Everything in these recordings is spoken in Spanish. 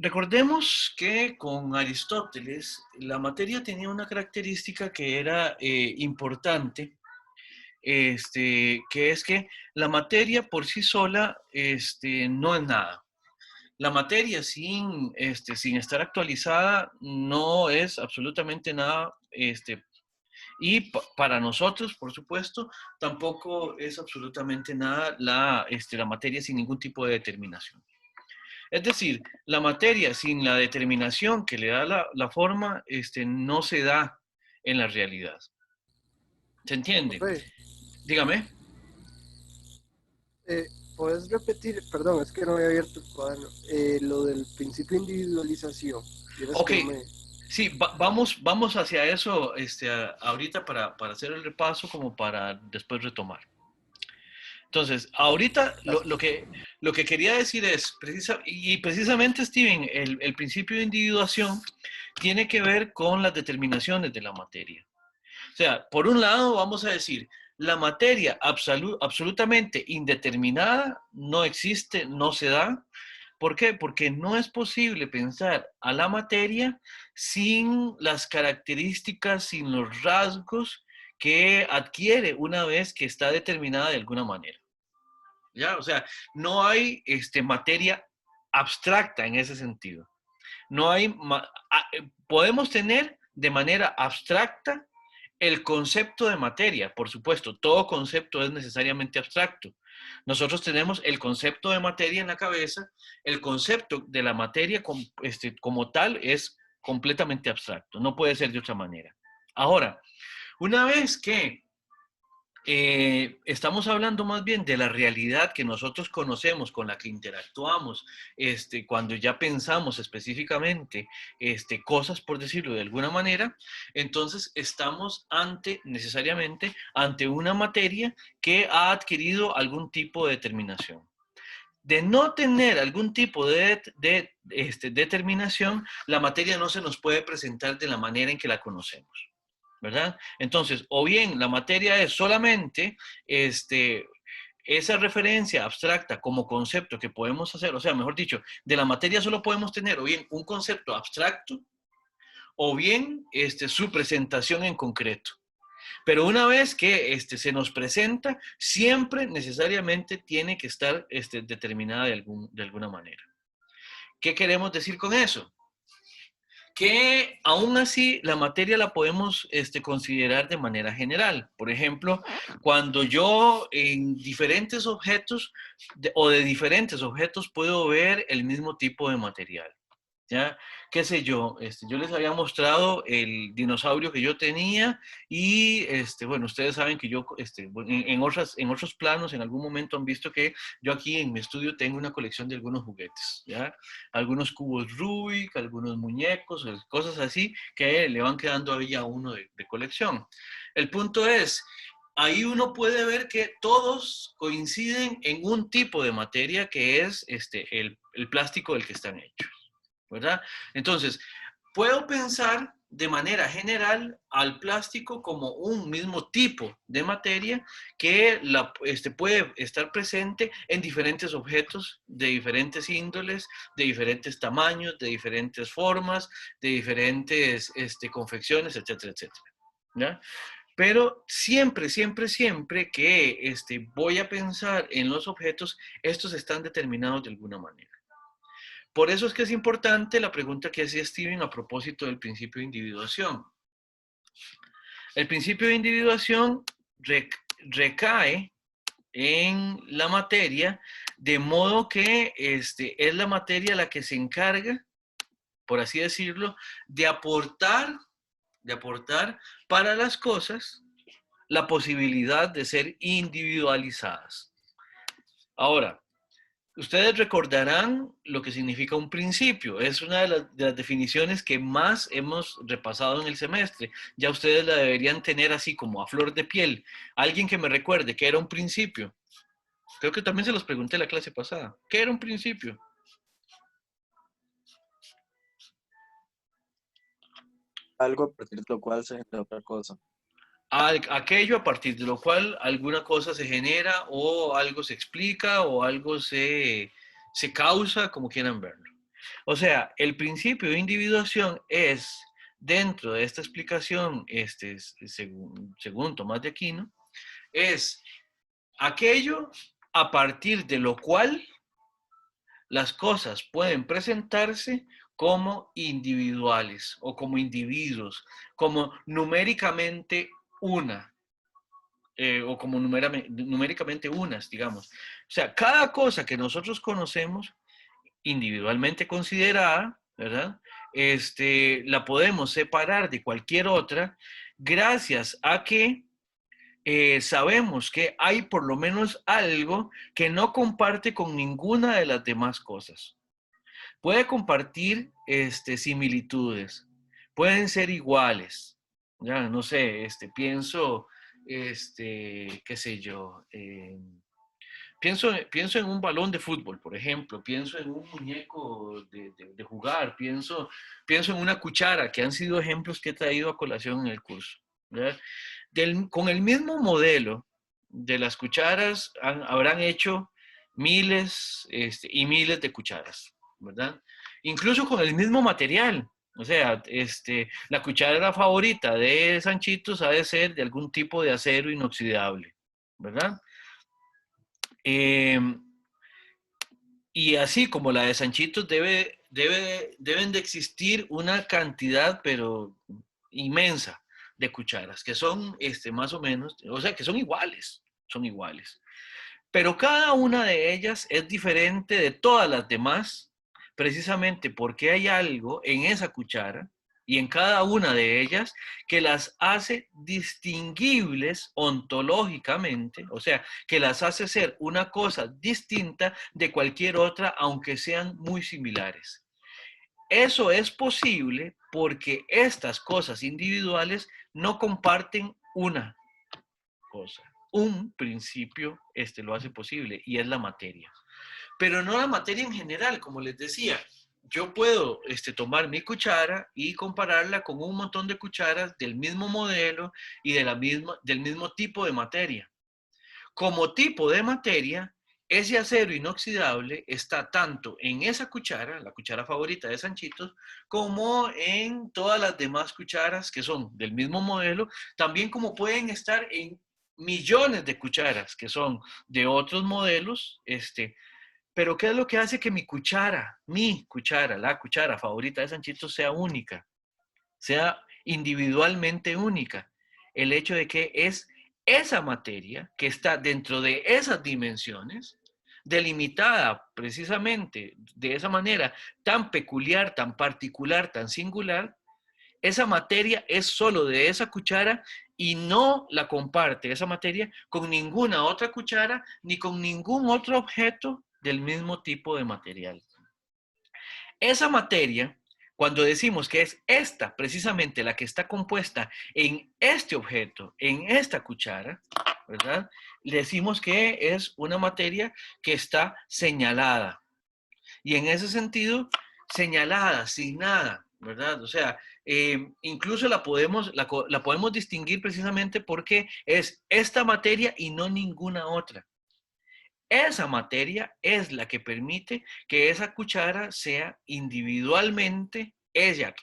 Recordemos que con Aristóteles la materia tenía una característica que era importante, que es que la materia por sí sola no es nada. La materia sin estar actualizada no es absolutamente nada, y para nosotros, por supuesto, tampoco es absolutamente nada la materia sin ningún tipo de determinación. Es decir, la materia sin la determinación que le da la forma, no se da en la realidad. ¿Se entiende? José, Dígame. eh, ¿puedes repetir? Perdón, es que no había abierto el cuaderno. Lo del principio de individualización. Vieras Ok, que no me... sí, vamos hacia eso ahorita para hacer el repaso como para después retomar. Entonces, ahorita Gracias. lo que quería decir es, y precisamente, Steven, el principio de individuación tiene que ver con las determinaciones de la materia. O sea, por un lado vamos a decir, la materia absolutamente indeterminada no existe, no se da. ¿Por qué? Porque no es posible pensar a la materia sin las características, sin los rasgos que adquiere una vez que está determinada de alguna manera. ¿Ya? O sea, no hay materia abstracta en ese sentido. No hay, podemos tener de manera abstracta el concepto de materia. Por supuesto, todo concepto es necesariamente abstracto. Nosotros tenemos el concepto de materia en la cabeza, el concepto de la materia como tal es completamente abstracto, no puede ser de otra manera. Ahora, una vez que estamos hablando más bien de la realidad que nosotros conocemos, con la que interactuamos, cuando ya pensamos específicamente cosas, por decirlo de alguna manera, entonces estamos necesariamente ante una materia que ha adquirido algún tipo de determinación. De no tener algún tipo de determinación, la materia no se nos puede presentar de la manera en que la conocemos. ¿Verdad? Entonces, o bien la materia es solamente esa referencia abstracta como concepto que podemos hacer, o sea, mejor dicho, de la materia solo podemos tener o bien un concepto abstracto o bien su presentación en concreto. Pero una vez que se nos presenta, siempre necesariamente tiene que estar determinada de alguna manera. ¿Qué queremos decir con eso? Que aún así la materia la podemos considerar de manera general. Por ejemplo, cuando yo en diferentes objetos o de diferentes objetos puedo ver el mismo tipo de material. ¿Ya? ¿Qué sé yo? Yo les había mostrado el dinosaurio que yo tenía y, bueno, ustedes saben que yo, en otros planos, en algún momento han visto que yo aquí en mi estudio tengo una colección de algunos juguetes, ¿ya? Algunos cubos Rubik, algunos muñecos, cosas así que le van quedando ahí a uno de colección. El punto es, ahí uno puede ver que todos coinciden en un tipo de materia que es el plástico del que están hechos. ¿Verdad? Entonces, puedo pensar de manera general al plástico como un mismo tipo de materia que puede estar presente en diferentes objetos de diferentes índoles, de diferentes tamaños, de diferentes formas, de diferentes confecciones, etcétera, etcétera. ¿Ya? Pero siempre, siempre, siempre que voy a pensar en los objetos, estos están determinados de alguna manera. Por eso es que es importante la pregunta que hacía Steven a propósito del principio de individuación. El principio de individuación recae en la materia, de modo que es la materia la que se encarga, por así decirlo, de aportar para las cosas la posibilidad de ser individualizadas. Ahora, ustedes recordarán lo que significa un principio. Es una de las definiciones que más hemos repasado en el semestre. Ya ustedes la deberían tener así como a flor de piel. Alguien que me recuerde qué era un principio. Creo que también se los pregunté la clase pasada. ¿Qué era un principio? Algo a partir de lo cual se genera otra cosa. Aquello a partir de lo cual alguna cosa se genera o algo se explica o algo se causa, como quieran verlo. O sea, el principio de individuación es, dentro de esta explicación, según Tomás de Aquino, es aquello a partir de lo cual las cosas pueden presentarse como individuales o como individuos, como numéricamente una, o como numéricamente unas, digamos. O sea, cada cosa que nosotros conocemos individualmente considerada, ¿verdad? La podemos separar de cualquier otra gracias a que sabemos que hay por lo menos algo que no comparte con ninguna de las demás cosas. Puede compartir similitudes, pueden ser iguales. Ya, no sé, pienso, qué sé yo, pienso en un balón de fútbol, por ejemplo, pienso en un muñeco de jugar, pienso en una cuchara, que han sido ejemplos que he traído a colación en el curso. Con el mismo modelo de las cucharas, habrán hecho miles y miles de cucharas, ¿verdad? Incluso con el mismo material. O sea, la cuchara favorita de Sanchitos ha de ser de algún tipo de acero inoxidable, ¿verdad? Y así como la de Sanchitos deben de existir una cantidad, pero inmensa, de cucharas, que son más o menos, o sea, que son iguales, son iguales. Pero cada una de ellas es diferente de todas las demás, precisamente porque hay algo en esa cuchara y en cada una de ellas que las hace distinguibles ontológicamente, o sea, que las hace ser una cosa distinta de cualquier otra, aunque sean muy similares. Eso es posible porque estas cosas individuales no comparten una cosa. Un principio lo hace posible y es la materia. Pero no la materia en general, como les decía. Yo puedo tomar mi cuchara y compararla con un montón de cucharas del mismo modelo y del mismo tipo de materia. Como tipo de materia, ese acero inoxidable está tanto en esa cuchara, la cuchara favorita de Sanchitos, como en todas las demás cucharas que son del mismo modelo, también como pueden estar en millones de cucharas que son de otros modelos, pero ¿qué es lo que hace que mi cuchara, la cuchara favorita de Sanchitos sea única, sea individualmente única? El hecho de que es esa materia que está dentro de esas dimensiones, delimitada precisamente de esa manera tan peculiar, tan particular, tan singular, esa materia es solo de esa cuchara y no la comparte esa materia con ninguna otra cuchara ni con ningún otro objeto del mismo tipo de material. Esa materia, cuando decimos que es esta precisamente la que está compuesta en este objeto, en esta cuchara, ¿verdad? Le decimos que es una materia que está señalada. Y en ese sentido, señalada, asignada, ¿verdad? O sea, incluso la podemos distinguir precisamente porque es esta materia y no ninguna otra. Esa materia es la que permite que esa cuchara sea individualmente ella,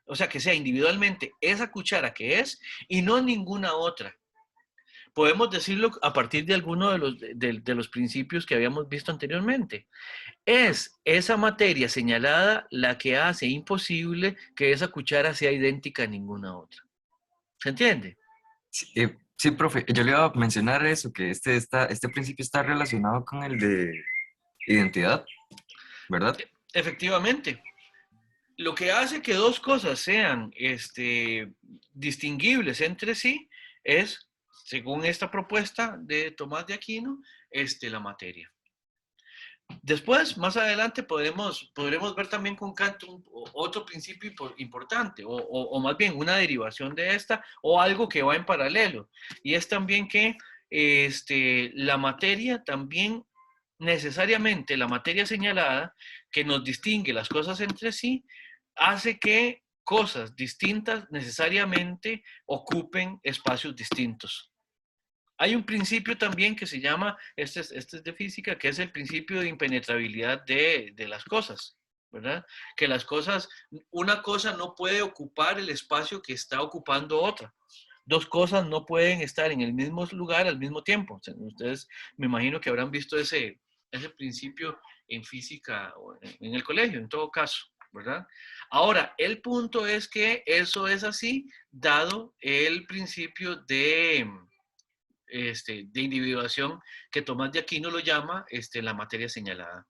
o sea, que sea individualmente esa cuchara que es y no ninguna otra. Podemos decirlo a partir de alguno de los principios que habíamos visto anteriormente. Es esa materia señalada la que hace imposible que esa cuchara sea idéntica a ninguna otra. ¿Se entiende? Sí, sí, profe, yo le iba a mencionar eso, que este principio está relacionado con el de identidad, ¿verdad? Efectivamente. Lo que hace que dos cosas sean distinguibles entre sí es, según esta propuesta de Tomás de Aquino, la materia. Después, más adelante, podremos ver también con Kant otro principio importante, o más bien una derivación de esta, o algo que va en paralelo. Y es también que la materia también, necesariamente, la materia señalada, que nos distingue las cosas entre sí, hace que cosas distintas necesariamente ocupen espacios distintos. Hay un principio también que se llama, este es de física, que es el principio de impenetrabilidad de las cosas, ¿verdad? Que las cosas, una cosa no puede ocupar el espacio que está ocupando otra. Dos cosas no pueden estar en el mismo lugar al mismo tiempo. O sea, ustedes me imagino que habrán visto ese principio en física o en el colegio, en todo caso, ¿verdad? Ahora, el punto es que eso es así, dado el principio de individuación que Tomás de Aquino lo llama la materia señalada.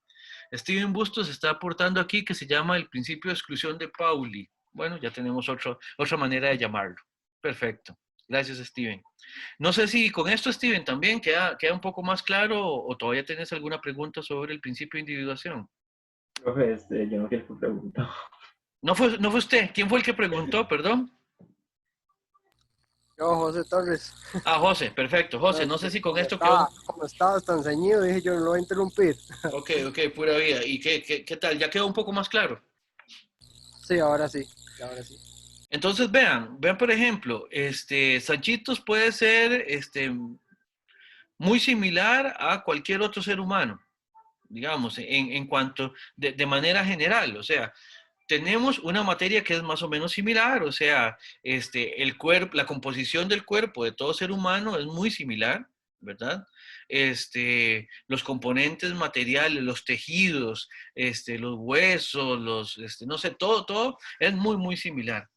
Steven Bustos está aportando aquí que se llama el principio de exclusión de Pauli. Bueno, ya tenemos otra manera de llamarlo. Perfecto. Gracias, Steven. No sé si con esto, Steven, también queda un poco más claro o todavía tienes alguna pregunta sobre el principio de individuación. Profe, yo no quiero que pregunto. No fue usted. ¿Quién fue el que preguntó? Perdón. Yo, José Torres. Ah, José, perfecto. José, no sé si con esto quedó... Como estabas tan ceñido, dije yo no lo voy a interrumpir. Ok, pura vida. ¿Y qué tal? ¿Ya quedó un poco más claro? Sí, ahora sí. Ahora sí. Entonces, vean por ejemplo, Sanchitos puede ser muy similar a cualquier otro ser humano, digamos, en cuanto de manera general. O sea, tenemos una materia que es más o menos similar, o sea, el cuerpo, la composición del cuerpo de todo ser humano es muy similar, ¿verdad? Los componentes materiales, los tejidos, los huesos, no sé, todo es muy similar.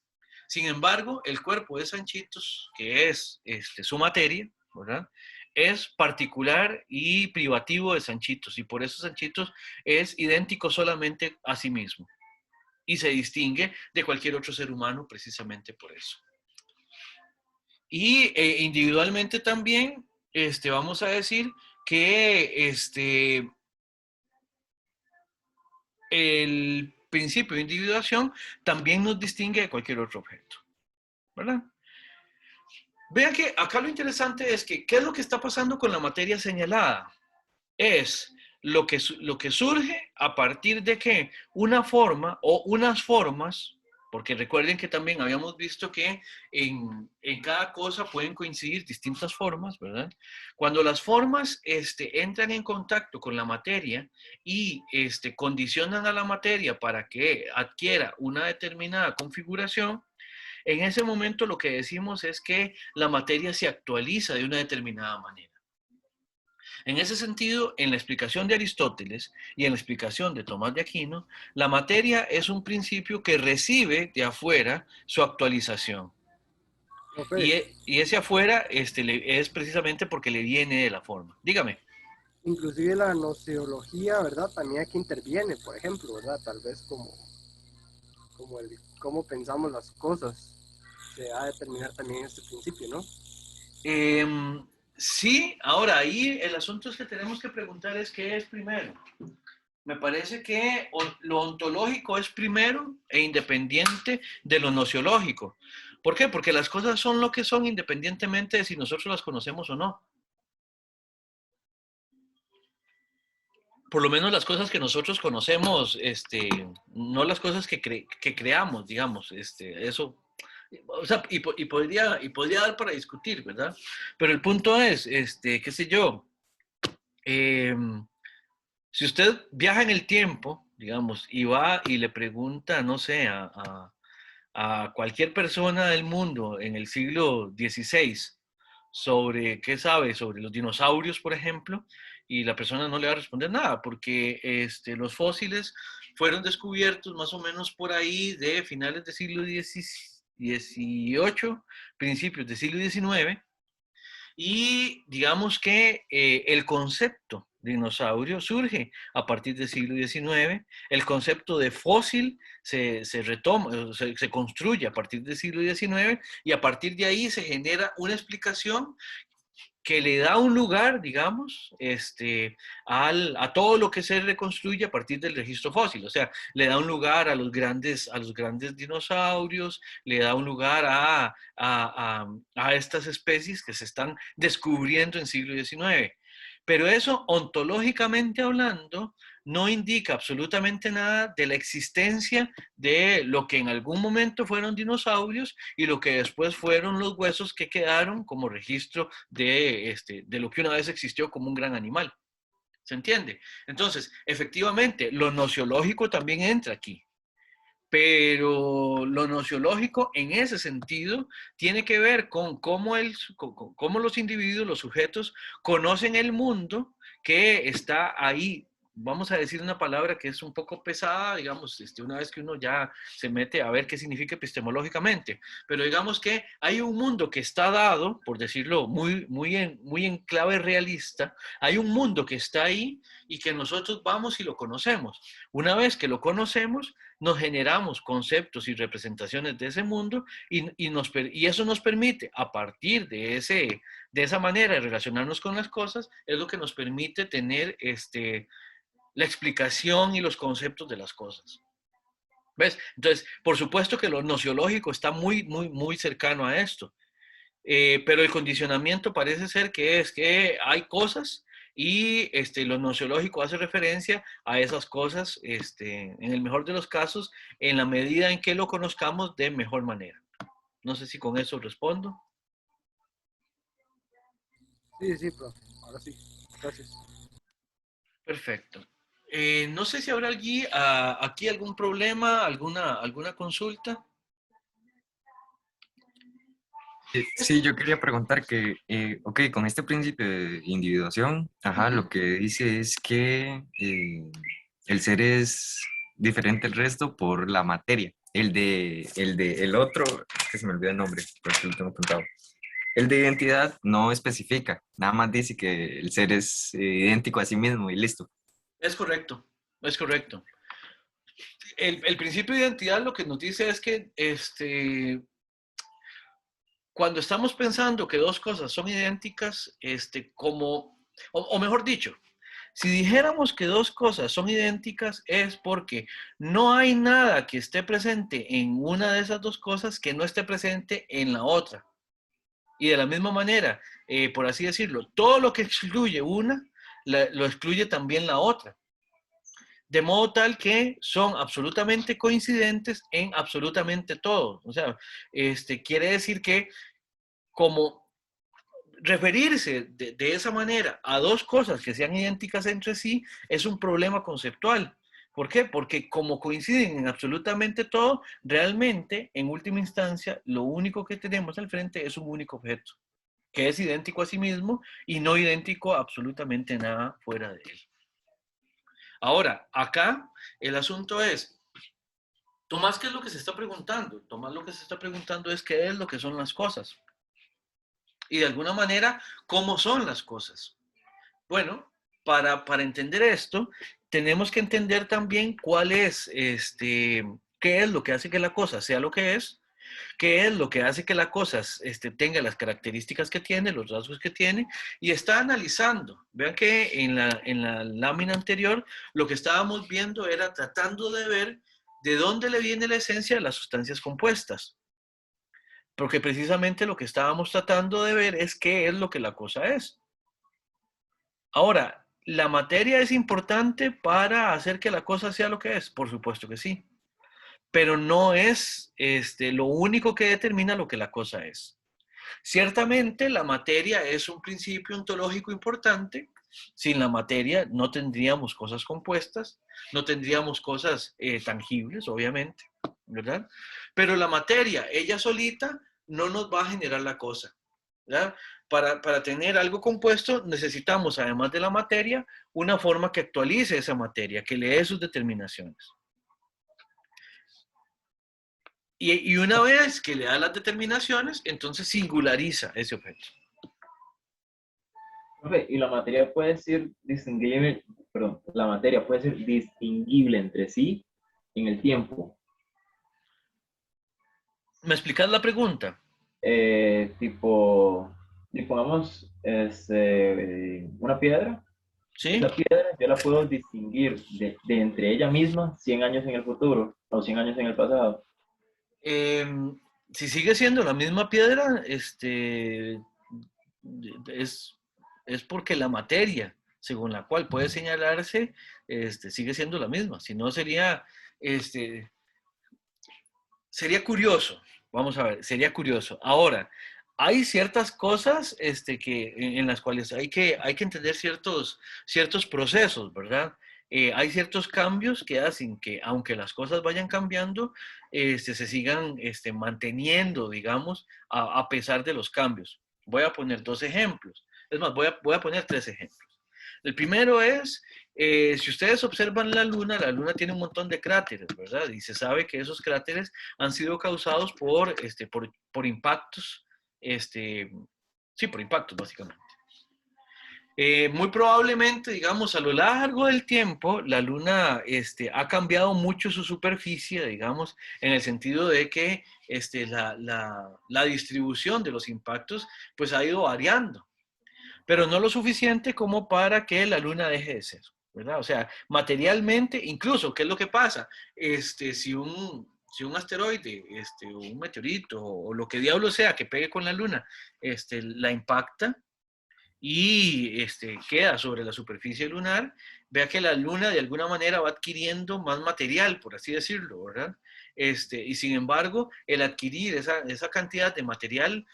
Sin embargo, el cuerpo de Sanchitos, que es su materia, ¿verdad? Es particular y privativo de Sanchitos, y por eso Sanchitos es idéntico solamente a sí mismo y se distingue de cualquier otro ser humano precisamente por eso. Y individualmente también, vamos a decir que el principio de individuación también nos distingue de cualquier otro objeto, ¿verdad? Vean que acá lo interesante es que, ¿qué es lo que está pasando con la materia señalada? Es lo que surge a partir de que una forma o unas formas, porque recuerden que también habíamos visto que en cada cosa pueden coincidir distintas formas, ¿verdad? Cuando las formas entran en contacto con la materia y condicionan a la materia para que adquiera una determinada configuración, en ese momento lo que decimos es que la materia se actualiza de una determinada manera. En ese sentido, en la explicación de Aristóteles y en la explicación de Tomás de Aquino, la materia es un principio que recibe de afuera su actualización. Okay. Y ese afuera es precisamente porque le viene de la forma. Dígame. Inclusive la nociología, ¿verdad? También aquí interviene, por ejemplo, ¿verdad? Tal vez como cómo pensamos las cosas se va a determinar también este principio, ¿no? Sí, ahora ahí el asunto es que tenemos que preguntar es qué es primero. Me parece que lo ontológico es primero e independiente de lo nociológico. ¿Por qué? Porque las cosas son lo que son independientemente de si nosotros las conocemos o no. Por lo menos las cosas que nosotros conocemos, no las cosas que creamos, digamos, eso, o sea, y podría dar para discutir, ¿verdad? Pero el punto es, qué sé yo, si usted viaja en el tiempo, digamos, y va y le pregunta, no sé, a cualquier persona del mundo en el siglo XVI sobre qué sabe sobre los dinosaurios, por ejemplo, y la persona no le va a responder nada, porque los fósiles fueron descubiertos más o menos por ahí de finales del siglo XVIII, principios del siglo XIX, y digamos que el concepto de dinosaurio surge a partir del siglo XIX, el concepto de fósil se retoma, se construye a partir del siglo XIX y a partir de ahí se genera una explicación que le da un lugar, digamos, a todo lo que se reconstruye a partir del registro fósil. O sea, le da un lugar a los grandes dinosaurios, le da un lugar a estas especies que se están descubriendo en siglo XIX. Pero eso, ontológicamente hablando, no indica absolutamente nada de la existencia de lo que en algún momento fueron dinosaurios y lo que después fueron los huesos que quedaron como registro de lo que una vez existió como un gran animal. ¿Se entiende? Entonces, efectivamente, lo nociológico también entra aquí. Pero lo nociológico en ese sentido tiene que ver con cómo los individuos, los sujetos, conocen el mundo que está ahí. Vamos a decir una palabra que es un poco pesada, digamos, una vez que uno ya se mete a ver qué significa epistemológicamente, pero digamos que hay un mundo que está dado, por decirlo muy en clave realista, hay un mundo que está ahí y que nosotros vamos y lo conocemos. Una vez que lo conocemos, nos generamos conceptos y representaciones de ese mundo y eso nos permite, a partir de esa manera de relacionarnos con las cosas, es lo que nos permite tener la explicación y los conceptos de las cosas. ¿Ves? Entonces, por supuesto que lo nociológico está muy cercano a esto. Pero el condicionamiento parece ser que es que hay cosas y lo nociológico hace referencia a esas cosas, en el mejor de los casos, en la medida en que lo conozcamos de mejor manera. No sé si con eso respondo. Sí, sí, profe. Ahora sí. Gracias. Perfecto. No sé si habrá aquí algún problema, alguna consulta. Sí, yo quería preguntar que, ok, con este principio de individuación, ajá, lo que dice es que el ser es diferente al resto por la materia. El otro, que se me olvidó el nombre, porque lo tengo apuntado. El de identidad no especifica, nada más dice que el ser es idéntico a sí mismo y listo. Es correcto, es correcto. El principio de identidad lo que nos dice es que cuando estamos pensando que dos cosas son idénticas, o mejor dicho, si dijéramos que dos cosas son idénticas es porque no hay nada que esté presente en una de esas dos cosas que no esté presente en la otra. Y de la misma manera, por así decirlo, todo lo que excluye una, lo excluye también la otra. De modo tal que son absolutamente coincidentes en absolutamente todo. O sea, quiere decir que como referirse de esa manera a dos cosas que sean idénticas entre sí es un problema conceptual. ¿Por qué? Porque como coinciden en absolutamente todo, realmente, en última instancia, lo único que tenemos al frente es un único objeto, que es idéntico a sí mismo y no idéntico a absolutamente nada fuera de él. Ahora, acá el asunto es, Tomás, ¿qué es lo que se está preguntando? Tomás lo que se está preguntando es qué es lo que son las cosas. Y de alguna manera, ¿cómo son las cosas? Bueno, para entender esto, tenemos que entender también qué es lo que hace que la cosa sea lo que es, qué es lo que hace que la cosa tenga las características que tiene, los rasgos que tiene, y está analizando. Vean que en la lámina anterior lo que estábamos viendo era tratando de ver de dónde le viene la esencia de las sustancias compuestas. Porque precisamente lo que estábamos tratando de ver es qué es lo que la cosa es. Ahora, ¿la materia es importante para hacer que la cosa sea lo que es? Por supuesto que sí. Pero no es lo único que determina lo que la cosa es. Ciertamente, la materia es un principio ontológico importante. Sin la materia no tendríamos cosas compuestas, no tendríamos cosas tangibles, obviamente, ¿verdad? Pero la materia, ella solita, no nos va a generar la cosa, ¿verdad? Para tener algo compuesto necesitamos, además de la materia, una forma que actualice esa materia, que le dé sus determinaciones. Y una vez que le da las determinaciones, entonces singulariza ese objeto. Profe, y la materia puede ser distinguible, perdón, la materia puede ser distinguible entre sí en el tiempo. ¿Me explicas la pregunta? Tipo, pongamos una piedra. ¿Sí? Esa piedra yo la puedo distinguir de entre ella misma 100 años en el futuro o 100 años en el pasado. Si sigue siendo la misma piedra, es porque la materia según la cual puede señalarse, sigue siendo la misma. Si no, sería curioso. Vamos a ver, sería curioso. Ahora, hay ciertas cosas en las cuales hay que entender ciertos procesos, ¿verdad? Hay ciertos cambios que hacen que, aunque las cosas vayan cambiando, se sigan manteniendo, digamos, a pesar de los cambios. Voy a poner dos ejemplos. Es más, voy a poner tres ejemplos. El primero es, si ustedes observan la Luna tiene un montón de cráteres, ¿verdad? Y se sabe que esos cráteres han sido causados por impactos, sí, por impactos, básicamente. Muy probablemente, digamos, a lo largo del tiempo, la Luna ha cambiado mucho su superficie, digamos, en el sentido de que la distribución de los impactos pues ha ido variando, pero no lo suficiente como para que la Luna deje de ser, ¿verdad? O sea, materialmente, incluso, ¿qué es lo que pasa? Si un asteroide, o un meteorito, o lo que diablo sea que pegue con la Luna, la impacta y queda sobre la superficie lunar, vea que la Luna de alguna manera va adquiriendo más material, por así decirlo, ¿verdad? Y sin embargo, el adquirir esa cantidad de material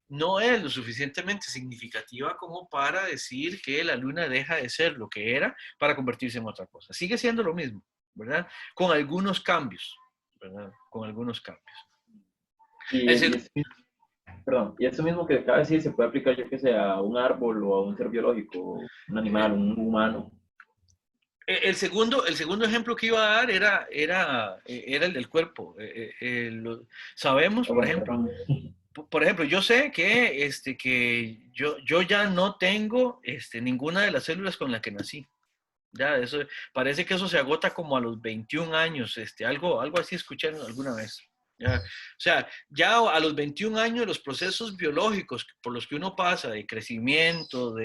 no es lo suficientemente significativa como para decir que la Luna deja de ser lo que era para convertirse en otra cosa. Sigue siendo lo mismo, ¿verdad? Con algunos cambios, ¿verdad? Con algunos cambios. Y perdón, y eso mismo que acaba de decir se puede aplicar, yo que sé, a un árbol o a un ser biológico, un animal, un humano. El segundo ejemplo que iba a dar era el del cuerpo. Sabemos, Ah, por bueno, ejemplo, perdón. yo sé que yo ya no tengo ninguna de las células con las que nací. Ya, eso, parece que eso se agota como a los 21 años, algo así escuché alguna vez. Ya, o sea, ya a los 21 años los procesos biológicos por los que uno pasa de crecimiento,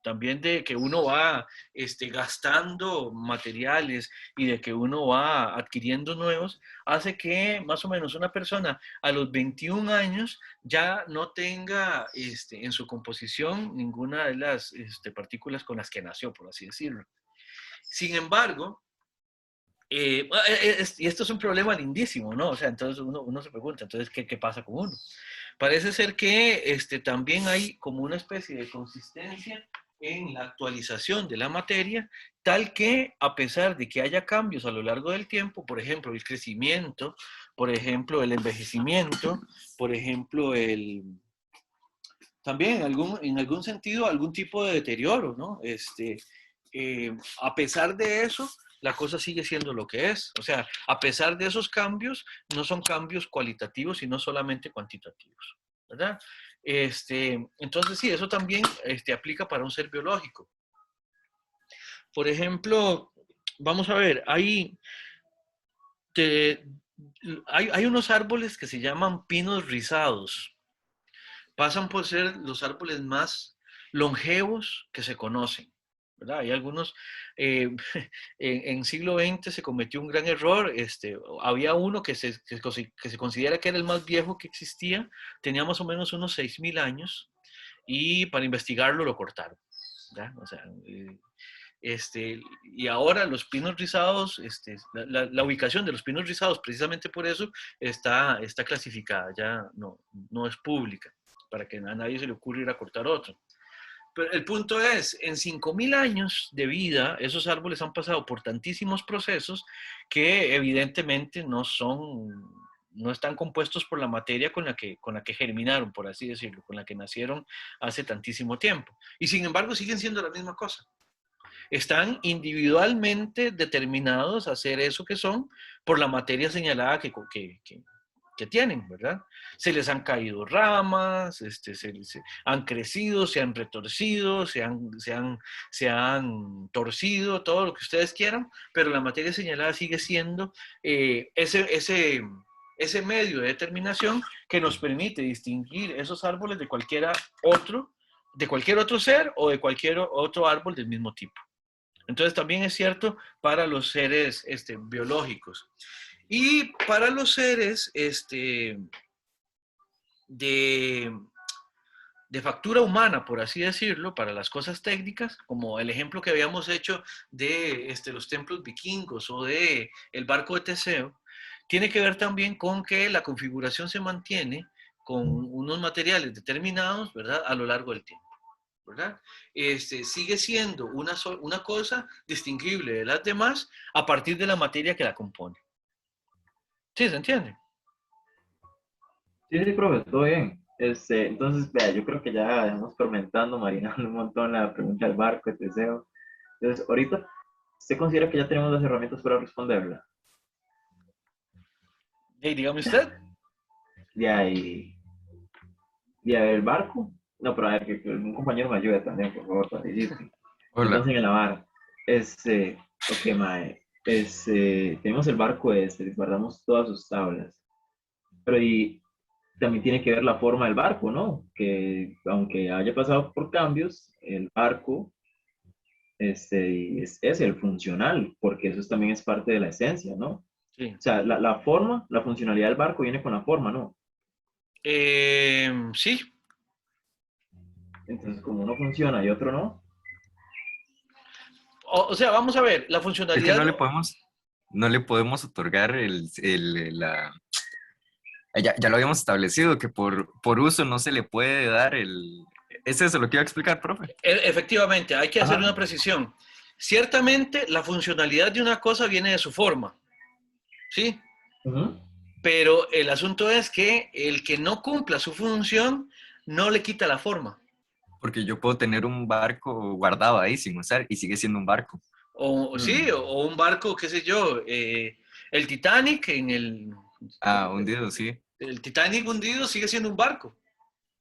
también de que uno va gastando materiales y de que uno va adquiriendo nuevos, hace que más o menos una persona a los 21 años ya no tenga en su composición ninguna de las partículas con las que nació, por así decirlo. Sin embargo, y esto es un problema lindísimo, ¿no? O sea, entonces uno se pregunta, entonces, ¿qué pasa con uno? Parece ser que también hay como una especie de consistencia en la actualización de la materia, tal que a pesar de que haya cambios a lo largo del tiempo, por ejemplo, el crecimiento, por ejemplo, el envejecimiento, por ejemplo, también en algún sentido algún tipo de deterioro, ¿no? A pesar de eso, la cosa sigue siendo lo que es. O sea, a pesar de esos cambios, no son cambios cualitativos, sino solamente cuantitativos, ¿verdad? Entonces, sí, eso también aplica para un ser biológico. Por ejemplo, vamos a ver, hay unos árboles que se llaman pinos rizados. Pasan por ser los árboles más longevos que se conocen, ¿verdad? Hay algunos, en siglo XX se cometió un gran error, había uno que se considera que era el más viejo que existía, tenía más o menos unos 6.000 años, y para investigarlo lo cortaron, ¿verdad? O sea, y ahora los pinos rizados, la ubicación de los pinos rizados, precisamente por eso, está clasificada, ya no es pública, para que a nadie se le ocurra ir a cortar otro. Pero el punto es, en 5.000 años de vida, esos árboles han pasado por tantísimos procesos que evidentemente no están compuestos por la materia con la que germinaron, por así decirlo, con la que nacieron hace tantísimo tiempo. Y sin embargo siguen siendo la misma cosa. Están individualmente determinados a hacer eso que son por la materia señalada que tienen, ¿verdad? Se les han caído ramas, se han crecido, se han retorcido, se han torcido, todo lo que ustedes quieran, pero la materia señalada sigue siendo ese medio de determinación que nos permite distinguir esos árboles de cualquier otro ser o de cualquier otro árbol del mismo tipo. Entonces también es cierto para los seres biológicos. Y para los seres de factura humana, por así decirlo, para las cosas técnicas, como el ejemplo que habíamos hecho de los templos vikingos o de el barco de Teseo, tiene que ver también con que la configuración se mantiene con unos materiales determinados, ¿verdad? A lo largo del tiempo, ¿verdad? Sigue siendo una cosa distinguible de las demás a partir de la materia que la compone. ¿Sí se entiende? Sí, sí, profe, todo bien. Entonces, vea, yo creo que ya estamos fermentando, marinando un montón la pregunta del barco, de Teseo. Entonces, ahorita, ¿usted considera que ya tenemos las herramientas para responderla? Hey, dígame usted. De ahí, de a ver, el barco. No, pero a ver, que un compañero me ayude también, por favor, participe. Hola. Entonces, en la vara. Ok, mae. Tenemos el barco guardamos todas sus tablas. Pero y también tiene que ver la forma del barco, ¿no? Que aunque haya pasado por cambios, el barco es el funcional, porque eso también es parte de la esencia, ¿no? Sí. O sea, la forma, la funcionalidad del barco viene con la forma, ¿no? Sí. Entonces, como uno funciona y otro no. O sea, vamos a ver, la Es que funcionalidad... no le podemos otorgar ya lo habíamos establecido, que por uso no se le puede dar el... ¿Es eso lo que iba a explicar, profe? Efectivamente, hay que hacer Ajá. una precisión. Ciertamente, la funcionalidad de una cosa viene de su forma, ¿sí? Ujú. Pero el asunto es que el que no cumpla su función no le quita la forma. Porque yo puedo tener un barco guardado ahí sin usar y sigue siendo un barco. Sí, o un barco, qué sé yo, el Titanic Ah, hundido, sí. el Titanic hundido sigue siendo un barco,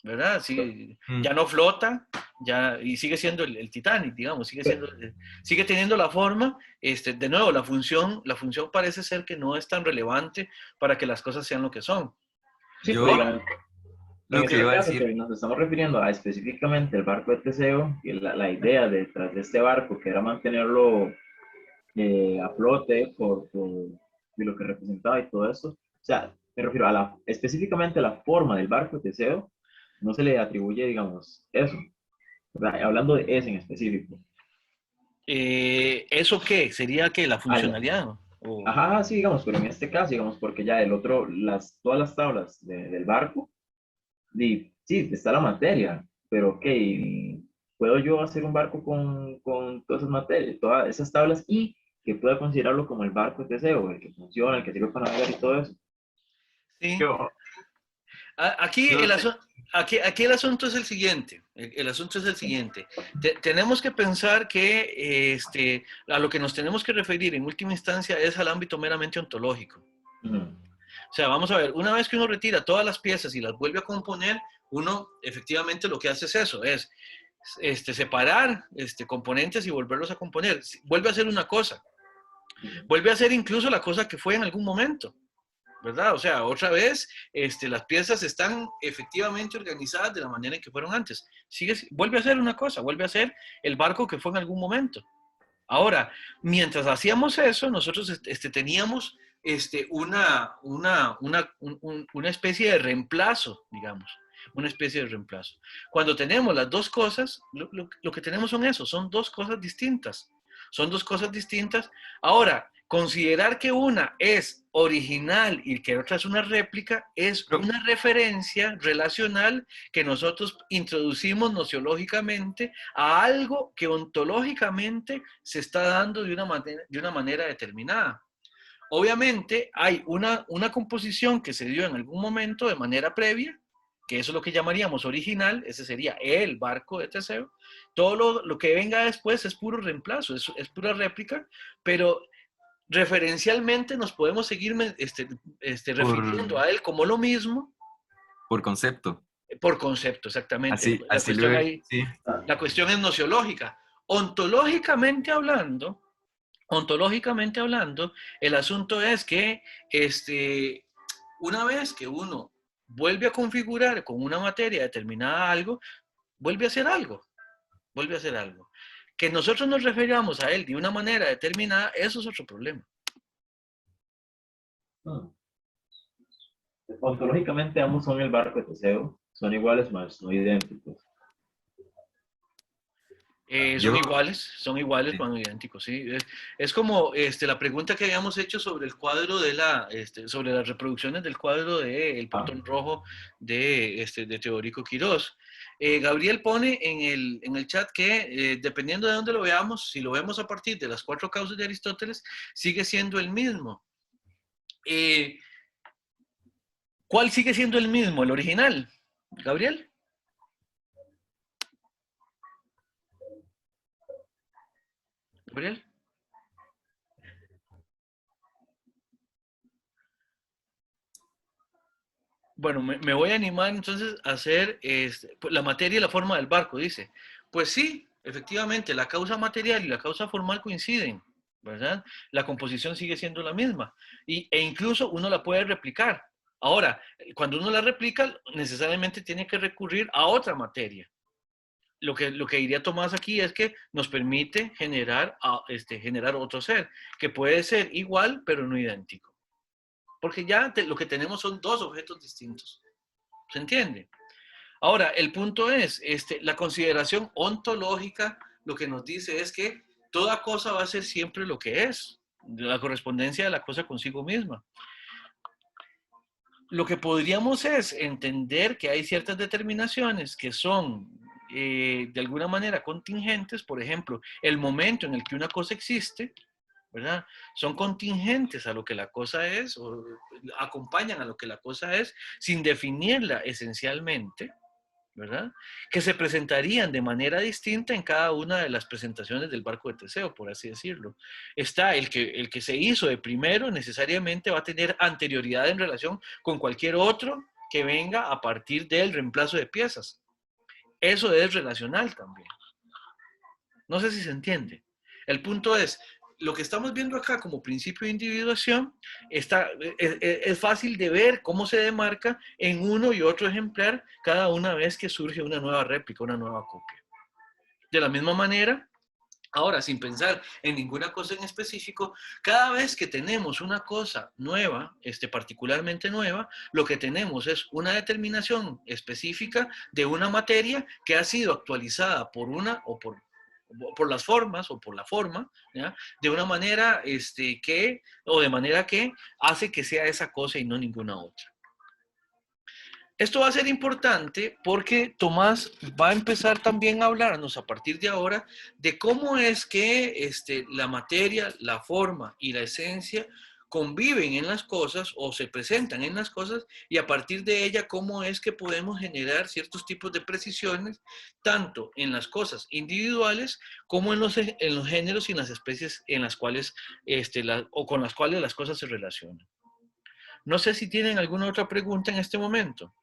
¿verdad? Sí, Mm. ya no flota, y sigue siendo el Titanic, digamos, sigue teniendo la forma. De nuevo, la función parece ser que no es tan relevante para que las cosas sean lo que son. Sí, pero Yo digamos, en lo que este iba a caso decir, que nos estamos refiriendo a específicamente el barco de Teseo, y la idea detrás de este barco, que era mantenerlo a flote de lo que representaba y todo eso. O sea, me refiero a específicamente a la forma del barco de Teseo, no se le atribuye, digamos, eso. ¿Verdad? Hablando de ese en específico. ¿Eso qué? ¿Sería que la Al, funcionalidad? ¿No? ajá, sí, digamos, pero en este caso, digamos, porque ya el otro, todas las tablas del barco, sí, está la materia, pero ok, ¿puedo yo hacer un barco con todas esas materias, todas esas tablas y que pueda considerarlo como el barco de Teseo, el que funciona, el que sirve para navegar y todo eso? Sí. yo, Aquí yo, aquí el asunto es el siguiente. El asunto es el siguiente. Tenemos que pensar que a lo que nos tenemos que referir en última instancia es al ámbito meramente ontológico. Ujú. O sea, vamos a ver, una vez que uno retira todas las piezas y las vuelve a componer, uno efectivamente lo que hace es eso, es separar componentes y volverlos a componer. Vuelve a hacer una cosa. Vuelve a hacer incluso la cosa que fue en algún momento. ¿Verdad? O sea, otra vez, las piezas están efectivamente organizadas de la manera en que fueron antes. Vuelve a ser una cosa, vuelve a ser el barco que fue en algún momento. Ahora, mientras hacíamos eso, nosotros teníamos una especie de reemplazo, digamos, una especie de reemplazo. Cuando tenemos las dos cosas, lo que tenemos son eso, son dos cosas distintas. Son dos cosas distintas. Ahora, considerar que una es original y que otra es una réplica es pero una referencia relacional que nosotros introducimos nociológicamente a algo que ontológicamente se está dando de una manera determinada. Obviamente hay una composición que se dio en algún momento de manera previa, que eso es lo que llamaríamos original, ese sería el barco de Teseo. Todo lo que venga después es puro reemplazo, es pura réplica, pero referencialmente nos podemos seguir refiriendo por, a él como lo mismo por concepto, por concepto, exactamente. La así cuestión lo, ahí, sí. la cuestión es nociológica. Ontológicamente hablando, el asunto es que una vez que uno vuelve a configurar con una materia determinada algo, vuelve a hacer algo, vuelve a hacer algo. Que nosotros nos referamos a él de una manera determinada, eso es otro problema. Ontológicamente ambos son el barco de Teseo, son iguales, mas no idénticos. Son Yo, son iguales sí. cuando idénticos, sí. Es como la pregunta que habíamos hecho sobre el cuadro de sobre las reproducciones del cuadro de El Ah, portón rojo de Teodorico Quirós. Gabriel pone en el chat que dependiendo de dónde lo veamos, si lo vemos a partir de las 4 causas de Aristóteles, sigue siendo el mismo. Eh, ¿Cuál sigue siendo el mismo? ¿El original? ¿Gabriel? ¿Gabriel? Bueno, me voy a animar entonces a hacer pues, la materia y la forma del barco, dice. Pues sí, efectivamente, la causa material y la causa formal coinciden, ¿verdad? La composición sigue siendo la misma e incluso uno la puede replicar. Ahora, cuando uno la replica, necesariamente tiene que recurrir a otra materia. Lo que diría Tomás aquí es que nos permite generar otro ser, que puede ser igual, pero no idéntico. Porque ya lo que tenemos son dos objetos distintos. ¿Se entiende? Ahora, el punto es, la consideración ontológica lo que nos dice es que toda cosa va a ser siempre lo que es, la correspondencia de la cosa consigo misma. Lo que podríamos es entender que hay ciertas determinaciones que son de alguna manera contingentes, por ejemplo, el momento en el que una cosa existe, ¿verdad? Son contingentes a lo que la cosa es o acompañan a lo que la cosa es sin definirla esencialmente, ¿verdad? Que se presentarían de manera distinta en cada una de las presentaciones del barco de Teseo, por así decirlo. Está el que se hizo de primero necesariamente va a tener anterioridad en relación con cualquier otro que venga a partir del reemplazo de piezas. Eso es relacional también. No sé si se entiende. El punto es, lo que estamos viendo acá como principio de individuación es fácil de ver cómo se demarca en uno y otro ejemplar cada una vez que surge una nueva réplica, una nueva copia. De la misma manera, ahora sin pensar en ninguna cosa en específico, cada vez que tenemos una cosa nueva, particularmente nueva, lo que tenemos es una determinación específica de una materia que ha sido actualizada por una o por las formas o por la forma, ¿ya? De una manera o de manera que hace que sea esa cosa y no ninguna otra. Esto va a ser importante porque Tomás va a empezar también a hablarnos a partir de ahora de cómo es que la materia, la forma y la esencia conviven en las cosas o se presentan en las cosas y a partir de ella cómo es que podemos generar ciertos tipos de precisiones tanto en las cosas individuales como en los géneros y en las especies en las cuales o con las cuales las cosas se relacionan. No sé si tienen alguna otra pregunta en este momento.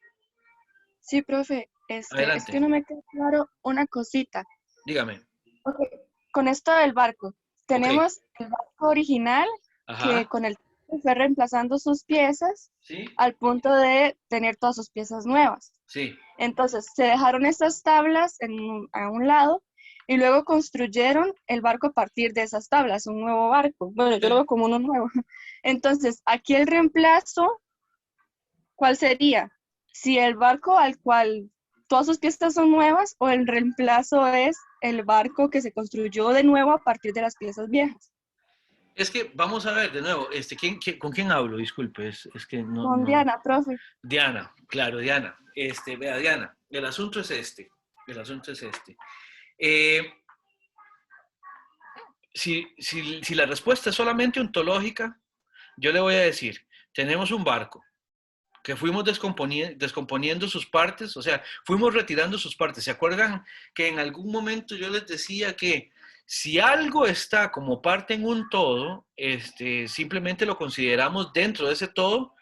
Sí, profe, es Adelante, que no me queda claro una cosita. dígame. Ok, con esto del barco, Ok, tenemos el barco original que ajá, con el tiempo fue reemplazando sus piezas sí, al punto de tener todas sus piezas nuevas. sí, Entonces, se dejaron estas tablas a un lado y luego construyeron el barco a partir de esas tablas, un nuevo barco. Bueno, yo lo veo como uno nuevo. Entonces, aquí el reemplazo, ¿cuál sería? Si el barco al cual todas sus piezas son nuevas o el reemplazo es el barco que se construyó de nuevo a partir de las piezas viejas. Es que vamos a ver de nuevo, ¿con quién hablo? Disculpe, es que no, Con no. Diana, profe. Diana, claro, Diana. Vea, Diana, el asunto es el asunto es este. Eh, si la respuesta es solamente ontológica, yo le voy a decir, tenemos un barco, que fuimos descomponiendo sus partes, o sea, fuimos retirando sus partes. ¿Se acuerdan que en algún momento yo les decía que si algo está como parte en un todo, simplemente lo consideramos dentro de ese todo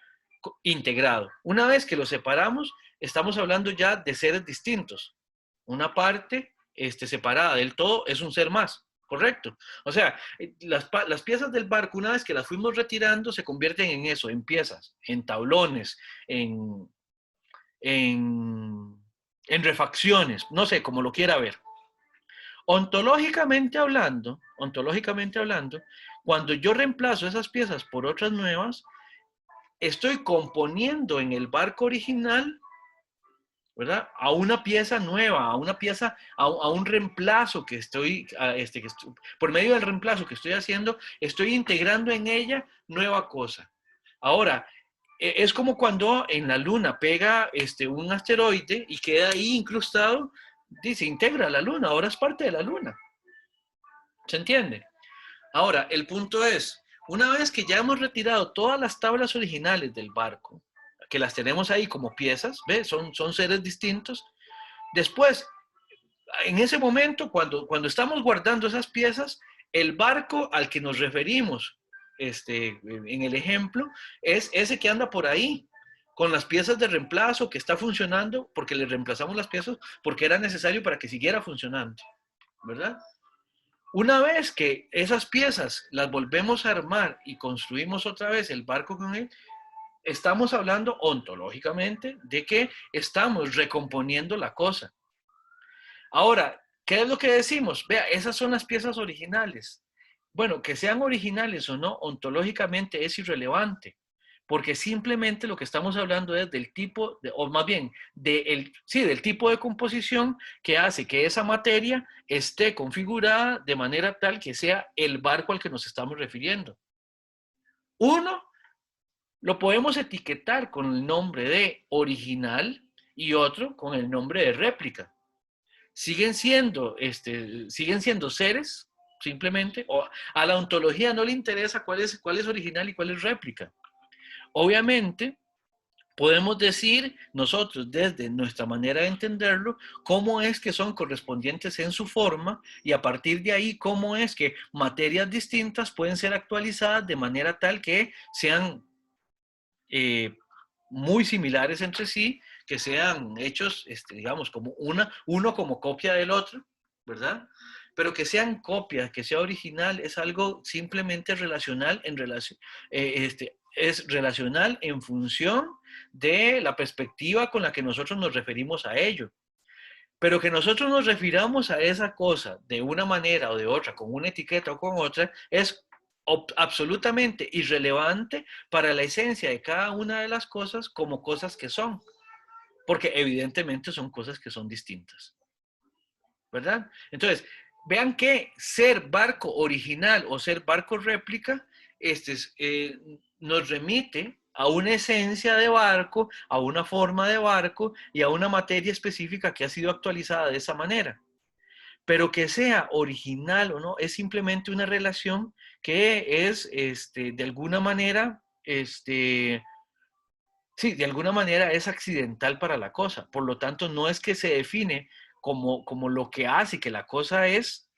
integrado? Una vez que lo separamos, estamos hablando ya de seres distintos. Una parte separada del todo es un ser más. Correcto. O sea, las piezas del barco, una vez que las fuimos retirando, se convierten en eso, en piezas, en tablones, en, en, en refacciones, no sé, como lo quiera ver. Ontológicamente hablando, cuando yo reemplazo esas piezas por otras nuevas, estoy componiendo en el barco original ¿verdad? A una pieza nueva, a una pieza, a un reemplazo que por medio del reemplazo que estoy haciendo, estoy integrando en ella nueva cosa. Ahora, es como cuando en la Luna pega un asteroide y queda ahí incrustado, dice, integra la Luna, ahora es parte de la Luna. ¿Se entiende? Ahora, el punto es, una vez que ya hemos retirado todas las tablas originales del barco, que las tenemos ahí como piezas, ¿ves? Son seres distintos. Después, en ese momento, cuando estamos guardando esas piezas, el barco al que nos referimos en el ejemplo es ese que anda por ahí, con las piezas de reemplazo que está funcionando, porque le reemplazamos las piezas porque era necesario para que siguiera funcionando, ¿verdad? Una vez que esas piezas las volvemos a armar y construimos otra vez el barco con él, estamos hablando ontológicamente de que estamos recomponiendo la cosa. Ahora, ¿qué es lo que decimos? Vea, esas son las piezas originales. Bueno, que sean originales o no, ontológicamente es irrelevante, porque simplemente lo que estamos hablando es del tipo, o más bien, del tipo de composición que hace que esa materia esté configurada de manera tal que sea el barco al que nos estamos refiriendo. Uno, lo podemos etiquetar con el nombre de original y otro con el nombre de réplica. Siguen siendo seres, simplemente, o a la ontología no le interesa cuál es original y cuál es réplica. Obviamente, podemos decir nosotros desde nuestra manera de entenderlo cómo es que son correspondientes en su forma y a partir de ahí cómo es que materias distintas pueden ser actualizadas de manera tal que sean muy similares entre sí, que sean hechos, digamos, como uno como copia del otro, ¿verdad? Pero que sean copias, que sea original, es algo simplemente relacional es relacional en función de la perspectiva con la que nosotros nos referimos a ello. Pero que nosotros nos refiramos a esa cosa de una manera o de otra, con una etiqueta o con otra, es absolutamente irrelevante para la esencia de cada una de las cosas como cosas que son, porque evidentemente son cosas que son distintas, ¿verdad? Entonces, vean que ser barco original o ser barco réplica nos remite a una esencia de barco, a una forma de barco y a una materia específica que ha sido actualizada de esa manera. Pero que sea original o no, es simplemente una relación que es, de alguna manera, sí, de alguna manera es accidental para la cosa. Por lo tanto, no es que se define como lo que hace que la cosa es,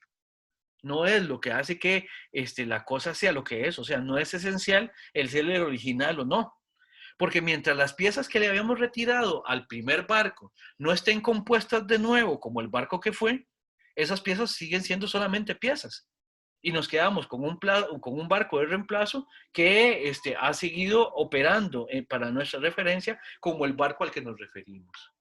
no es lo que hace que la cosa sea lo que es. O sea, no es esencial el ser el original o no. Porque mientras las piezas que le habíamos retirado al primer barco no estén compuestas de nuevo como el barco que fue, esas piezas siguen siendo solamente piezas. Y nos quedamos con un barco de reemplazo que ha seguido operando para nuestra referencia como el barco al que nos referimos.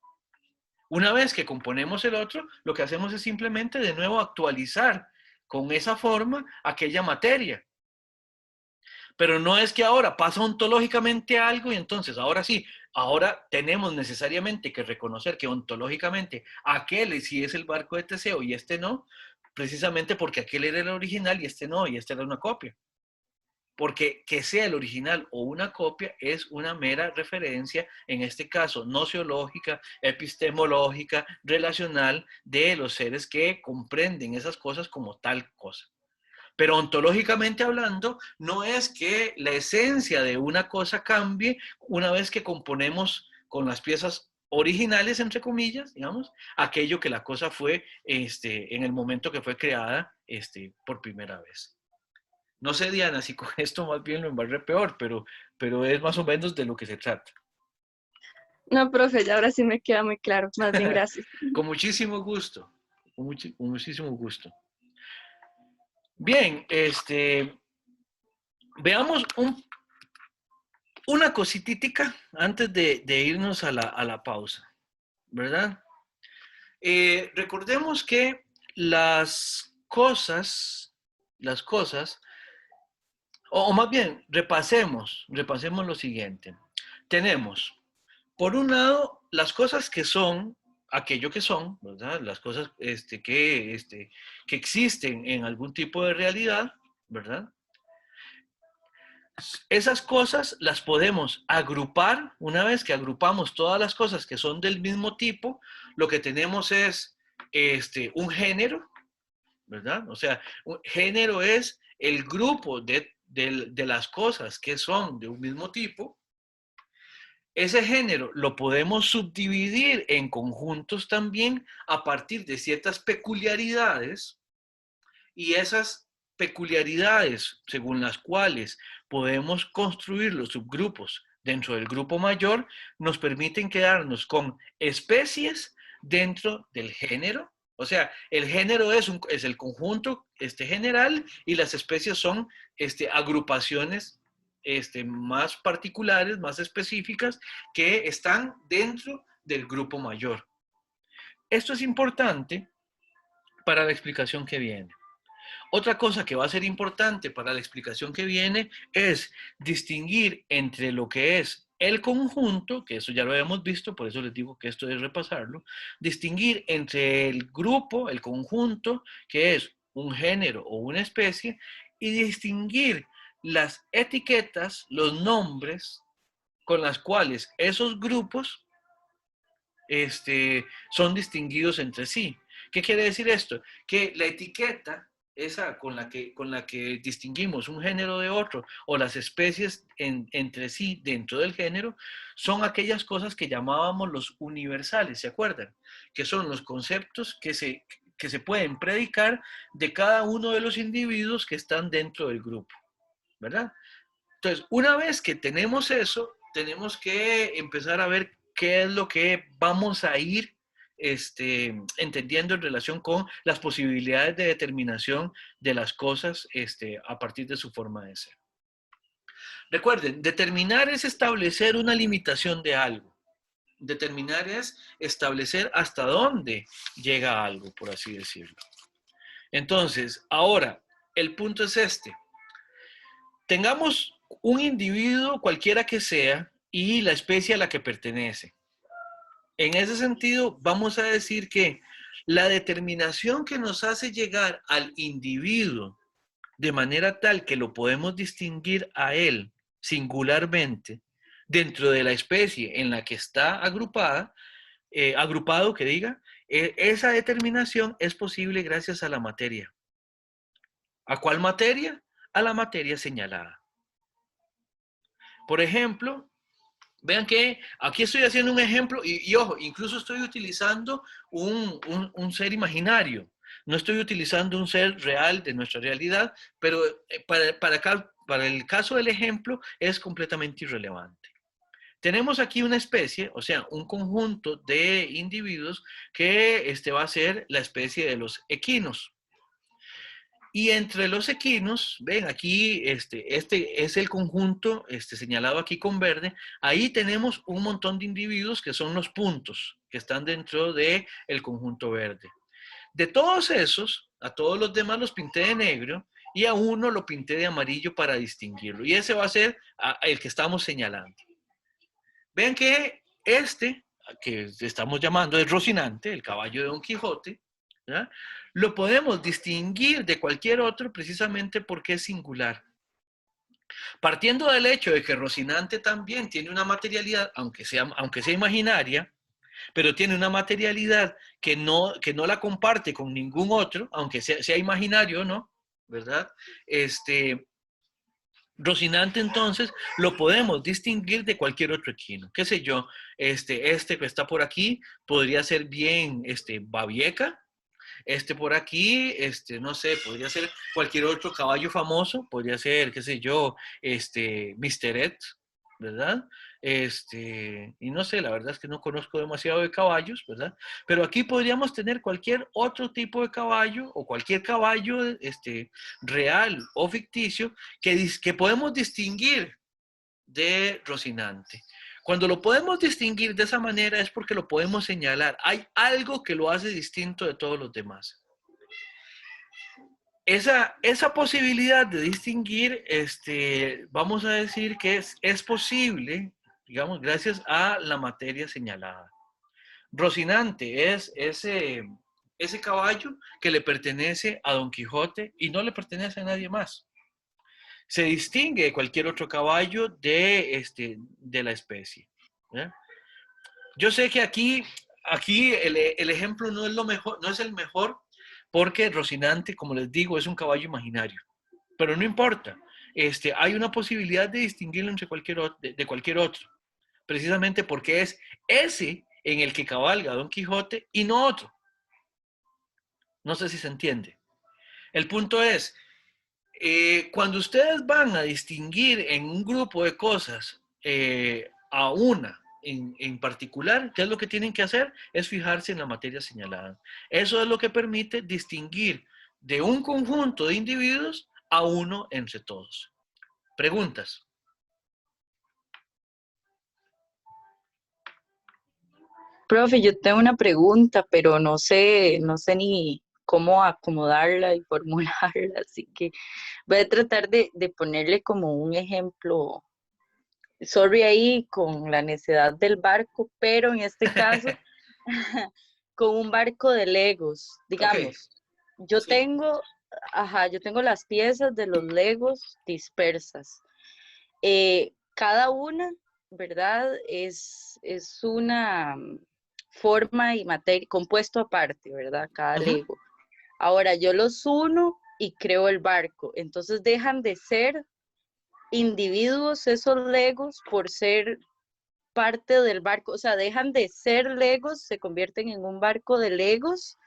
Una vez que componemos el otro, lo que hacemos es simplemente de nuevo actualizar con esa forma aquella materia. Pero no es que ahora pasa ontológicamente algo y entonces ahora sí, ahora tenemos necesariamente que reconocer que ontológicamente aquel sí es el barco de Teseo y este no, precisamente porque aquel era el original y este no, y este era una copia. Porque que sea el original o una copia es una mera referencia, en este caso nociológica, epistemológica, relacional, de los seres que comprenden esas cosas como tal cosa. Pero ontológicamente hablando, no es que la esencia de una cosa cambie una vez que componemos con las piezas originales, entre comillas, digamos, aquello que la cosa fue en el momento que fue creada por primera vez. No sé, Diana, si con esto más bien lo embarré peor, pero es más o menos de lo que se trata. No, profe, ya ahora sí me queda muy claro. Más bien, gracias. Con muchísimo gusto. Con muchísimo gusto. Bien, veamos una cositítica antes de irnos a la pausa, ¿verdad? Recordemos que las cosas, o más bien, repasemos lo siguiente. Tenemos, por un lado, las cosas que son, aquello que son, ¿verdad? Las cosas que existen en algún tipo de realidad, ¿verdad? Esas cosas las podemos agrupar. Una vez que agrupamos todas las cosas que son del mismo tipo, lo que tenemos es un género, ¿verdad? O sea, un género es el grupo de las cosas que son de un mismo tipo. Ese género lo podemos subdividir en conjuntos también a partir de ciertas peculiaridades, y esas peculiaridades según las cuales podemos construir los subgrupos dentro del grupo mayor nos permiten quedarnos con especies dentro del género. O sea, el género es el conjunto general, y las especies son agrupaciones más particulares, más específicas, que están dentro del grupo mayor. Esto es importante para la explicación que viene. Otra cosa que va a ser importante para la explicación que viene es distinguir entre lo que es el conjunto, que eso ya lo habíamos visto, por eso les digo que esto es repasarlo, distinguir entre el grupo, el conjunto, que es un género o una especie, y distinguir las etiquetas, los nombres con las cuales esos grupos son distinguidos entre sí. ¿Qué quiere decir esto? Que la etiqueta, esa con la que distinguimos un género de otro, o las especies entre sí dentro del género, son aquellas cosas que llamábamos los universales, ¿se acuerdan? Que son los conceptos que se pueden predicar de cada uno de los individuos que están dentro del grupo, ¿verdad? Entonces, una vez que tenemos eso, tenemos que empezar a ver qué es lo que vamos a ir entendiendo en relación con las posibilidades de determinación de las cosas a partir de su forma de ser. Recuerden, determinar es establecer una limitación de algo. Determinar es establecer hasta dónde llega algo, por así decirlo. Entonces, ahora, el punto es este. Tengamos un individuo, cualquiera que sea, y la especie a la que pertenece. En ese sentido, vamos a decir que la determinación que nos hace llegar al individuo de manera tal que lo podemos distinguir a él singularmente dentro de la especie en la que está agrupada, agrupado, que diga, esa determinación es posible gracias a la materia. ¿A cuál materia? A la materia señalada. Por ejemplo, vean que aquí estoy haciendo un ejemplo y ojo, incluso estoy utilizando un ser imaginario. No estoy utilizando un ser real de nuestra realidad, pero para el caso del ejemplo es completamente irrelevante. Tenemos aquí una especie, o sea, un conjunto de individuos que va a ser la especie de los equinos. Y entre los equinos, ven aquí, este es el conjunto señalado aquí con verde. Ahí tenemos un montón de individuos que son los puntos que están dentro del conjunto verde. De todos esos, a todos los demás los pinté de negro y a uno lo pinté de amarillo para distinguirlo. Y ese va a ser el que estamos señalando. Ven que que estamos llamando es Rocinante, el caballo de Don Quijote, ¿ya? Lo podemos distinguir de cualquier otro precisamente porque es singular. Partiendo del hecho de que Rocinante también tiene una materialidad, aunque sea imaginaria, pero tiene una materialidad que no la comparte con ningún otro, aunque sea imaginario, ¿no? ¿Verdad? Rocinante, entonces, lo podemos distinguir de cualquier otro equino. ¿Qué sé yo? Que está por aquí podría ser bien Babieca. Por aquí, no sé, podría ser cualquier otro caballo famoso, podría ser, qué sé yo, Mr. Ed, ¿verdad? Y no sé, la verdad es que no conozco demasiado de caballos, ¿verdad? Pero aquí podríamos tener cualquier otro tipo de caballo o cualquier caballo real o ficticio que podemos distinguir de Rocinante. Cuando lo podemos distinguir de esa manera es porque lo podemos señalar. Hay algo que lo hace distinto de todos los demás. Esa posibilidad de distinguir, vamos a decir que es posible, digamos, gracias a la materia señalada. Rocinante es ese caballo que le pertenece a Don Quijote y no le pertenece a nadie más. Se distingue de cualquier otro caballo de la especie. ¿Ya? Yo sé que aquí el ejemplo no es lo mejor, no es el mejor, porque Rocinante, como les digo, es un caballo imaginario. Pero no importa. Hay una posibilidad de distinguirlo entre de cualquier otro. Precisamente porque es ese en el que cabalga Don Quijote y no otro. No sé si se entiende. El punto es, cuando ustedes van a distinguir en un grupo de cosas a una en particular, ¿qué es lo que tienen que hacer? Es fijarse en la materia señalada. Eso es lo que permite distinguir de un conjunto de individuos a uno entre todos. ¿Preguntas? Profe, yo tengo una pregunta, pero no sé ni cómo acomodarla y formularla, así que voy a tratar de ponerle como un ejemplo. Sorry ahí con la necedad del barco, pero en este caso con un barco de Legos. Ok, Digamos, yo sí. tengo, yo tengo las piezas de los Legos dispersas. Cada una, ¿verdad? Es una forma y materia, compuesto aparte, ¿verdad? Cada Ujú. Lego. Ahora yo los uno y creo el barco. Entonces dejan de ser individuos esos Legos por ser parte del barco. O sea, dejan de ser Legos, se convierten en un barco de Legos.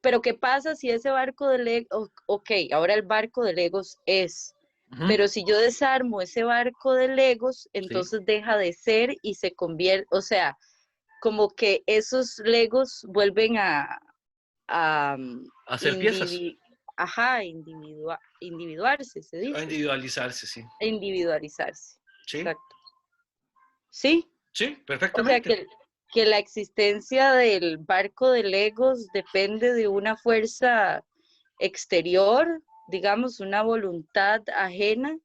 Pero ¿qué pasa si ese barco de Legos, ok, ahora el barco de Legos es, Ujú. pero si yo desarmo ese barco de Legos, Sí. entonces deja de ser y se convierte, o sea, como que esos Legos vuelven a Hacer piezas, individuarse, se a dice, individualizarse, sí. individualizarse. Sí, Exacto. Sí, sí, o sea perfectamente. que la existencia del barco de Legos depende de una fuerza exterior, digamos, una voluntad ajena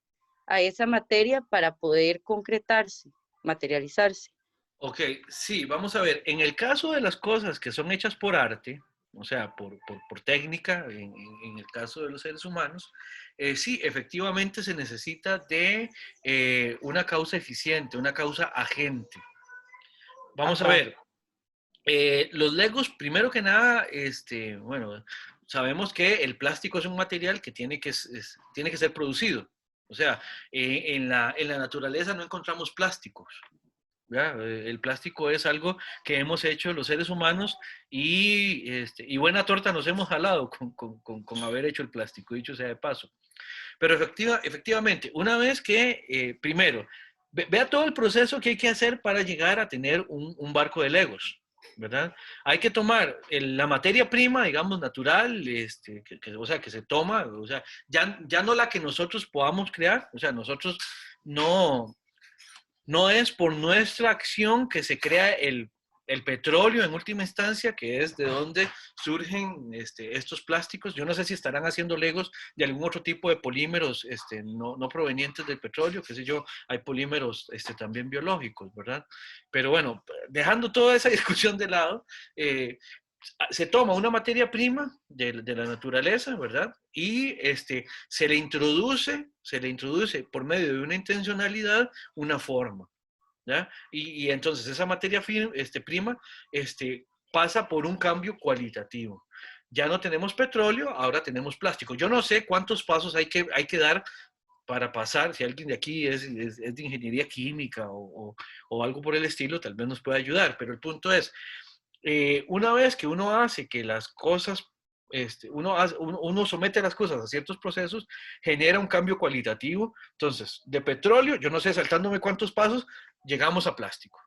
a esa materia para poder concretarse, materializarse. Ok, sí, vamos a ver. En el caso de las cosas que son hechas por arte, o sea, por técnica, en el caso de los seres humanos, sí, efectivamente se necesita de una causa eficiente, una causa agente. Vamos a Ajá, ver, los Legos, primero que nada, bueno, sabemos que el plástico es un material que tiene que ser producido. O sea, en la naturaleza no encontramos plásticos. ¿Ya? El plástico es algo que hemos hecho los seres humanos y buena torta nos hemos jalado con haber hecho el plástico, dicho sea de paso. Pero efectivamente, una vez que, primero, vea todo el proceso que hay que hacer para llegar a tener un barco de Legos, ¿verdad? Hay que tomar la materia prima, digamos, natural, o sea, que se toma, o sea, ya no la que nosotros podamos crear, o sea, nosotros no, no es por nuestra acción que se crea el petróleo en última instancia, que es de donde surgen estos plásticos. Yo no sé si estarán haciendo Legos de algún otro tipo de polímeros no provenientes del petróleo, qué sé yo, hay polímeros también biológicos, ¿verdad? Pero bueno, dejando toda esa discusión de lado, se toma una materia prima de la naturaleza, ¿verdad? Y se le introduce por medio de una intencionalidad una forma, ¿ya? Y entonces esa materia prima pasa por un cambio cualitativo. Ya no tenemos petróleo, ahora tenemos plástico. Yo no sé cuántos pasos hay que dar para pasar, si alguien de aquí es de ingeniería química o algo por el estilo, tal vez nos pueda ayudar, pero el punto es, una vez que uno hace que las cosas, uno somete las cosas a ciertos procesos, genera un cambio cualitativo. Entonces, de petróleo, yo no sé, saltándome cuántos pasos, llegamos a plástico.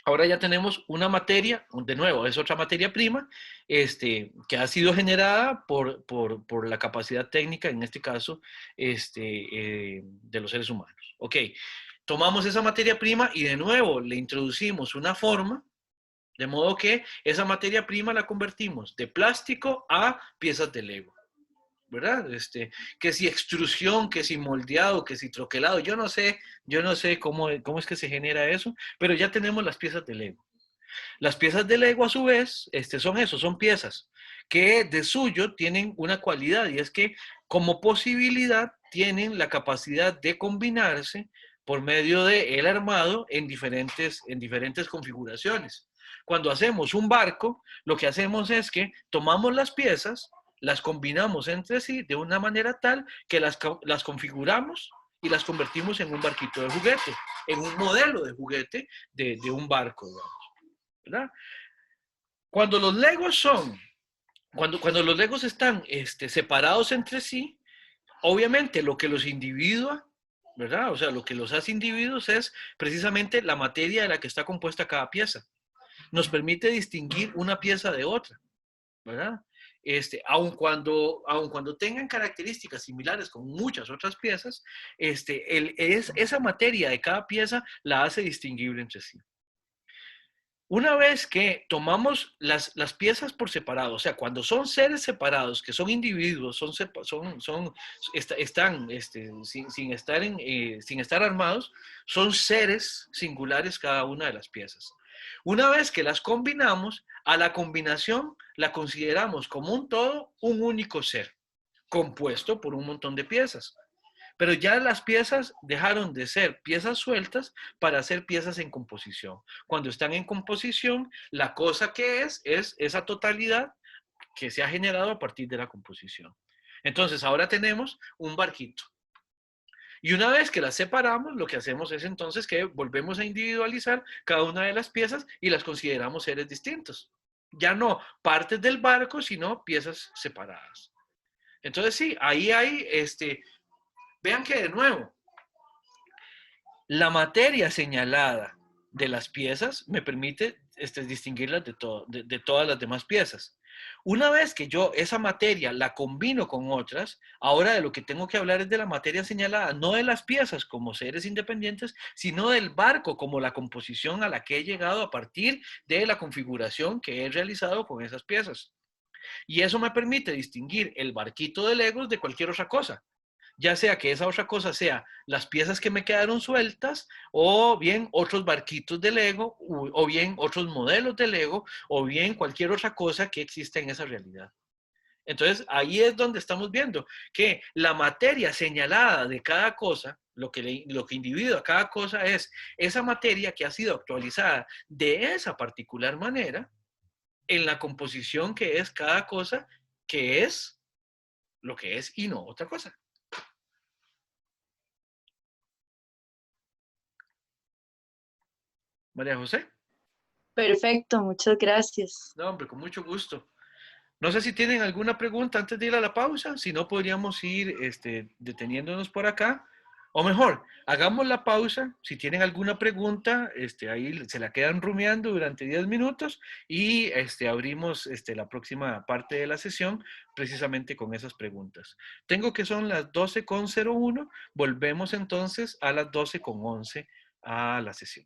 Ahora ya tenemos una materia, de nuevo, es otra materia prima, que ha sido generada por la capacidad técnica, en este caso, de los seres humanos. Ok, tomamos esa materia prima y de nuevo le introducimos una forma, de modo que esa materia prima la convertimos de plástico a piezas de Lego, ¿verdad? Que si extrusión, que si moldeado, que si troquelado, yo no sé cómo es que se genera eso, pero ya tenemos las piezas de Lego. Las piezas de Lego, a su vez, son piezas que de suyo tienen una cualidad, y es que como posibilidad tienen la capacidad de combinarse por medio del armado en diferentes configuraciones. Cuando hacemos un barco, lo que hacemos es que tomamos las piezas, las combinamos entre sí de una manera tal que las configuramos y las convertimos en un barquito de juguete, en un modelo de juguete de un barco, digamos, ¿verdad? Cuando los Legos cuando los Legos están separados entre sí, obviamente lo que los individua, ¿verdad? O sea, lo que los hace individuos es precisamente la materia de la que está compuesta cada pieza. Nos permite distinguir una pieza de otra, ¿verdad? Aun cuando tengan características similares con muchas otras piezas, esa materia de cada pieza la hace distinguible entre sí. Una vez que tomamos las piezas por separado, o sea, cuando son seres separados, que son individuos, están sin estar armados, son seres singulares cada una de las piezas. Una vez que las combinamos, a la combinación la consideramos como un todo, un único ser, compuesto por un montón de piezas. Pero ya las piezas dejaron de ser piezas sueltas para ser piezas en composición. Cuando están en composición, la cosa que es esa totalidad que se ha generado a partir de la composición. Entonces, ahora tenemos un barquito. Y una vez que las separamos, lo que hacemos es entonces que volvemos a individualizar cada una de las piezas y las consideramos seres distintos. Ya no partes del barco, sino piezas separadas. Entonces, sí, ahí hay vean que de nuevo, la materia señalada de las piezas me permite distinguirlas de todas las demás piezas. Una vez que yo esa materia la combino con otras, ahora de lo que tengo que hablar es de la materia señalada, no de las piezas como seres independientes, sino del barco como la composición a la que he llegado a partir de la configuración que he realizado con esas piezas. Y eso me permite distinguir el barquito de Legos de cualquier otra cosa. Ya sea que esa otra cosa sea las piezas que me quedaron sueltas, o bien otros barquitos de Lego, o bien otros modelos de Lego, o bien cualquier otra cosa que exista en esa realidad. Entonces, ahí es donde estamos viendo que la materia señalada de cada cosa, lo que individua cada cosa es esa materia que ha sido actualizada de esa particular manera en la composición que es cada cosa, que es lo que es y no otra cosa. María José. Perfecto, muchas gracias. No, hombre, con mucho gusto. No sé si tienen alguna pregunta antes de ir a la pausa, si no podríamos ir deteniéndonos por acá. O mejor, hagamos la pausa, si tienen alguna pregunta, ahí se la quedan rumiando durante 10 minutos y abrimos la próxima parte de la sesión precisamente con esas preguntas. Tengo que son las 12:01, volvemos entonces a las 12:11 a la sesión.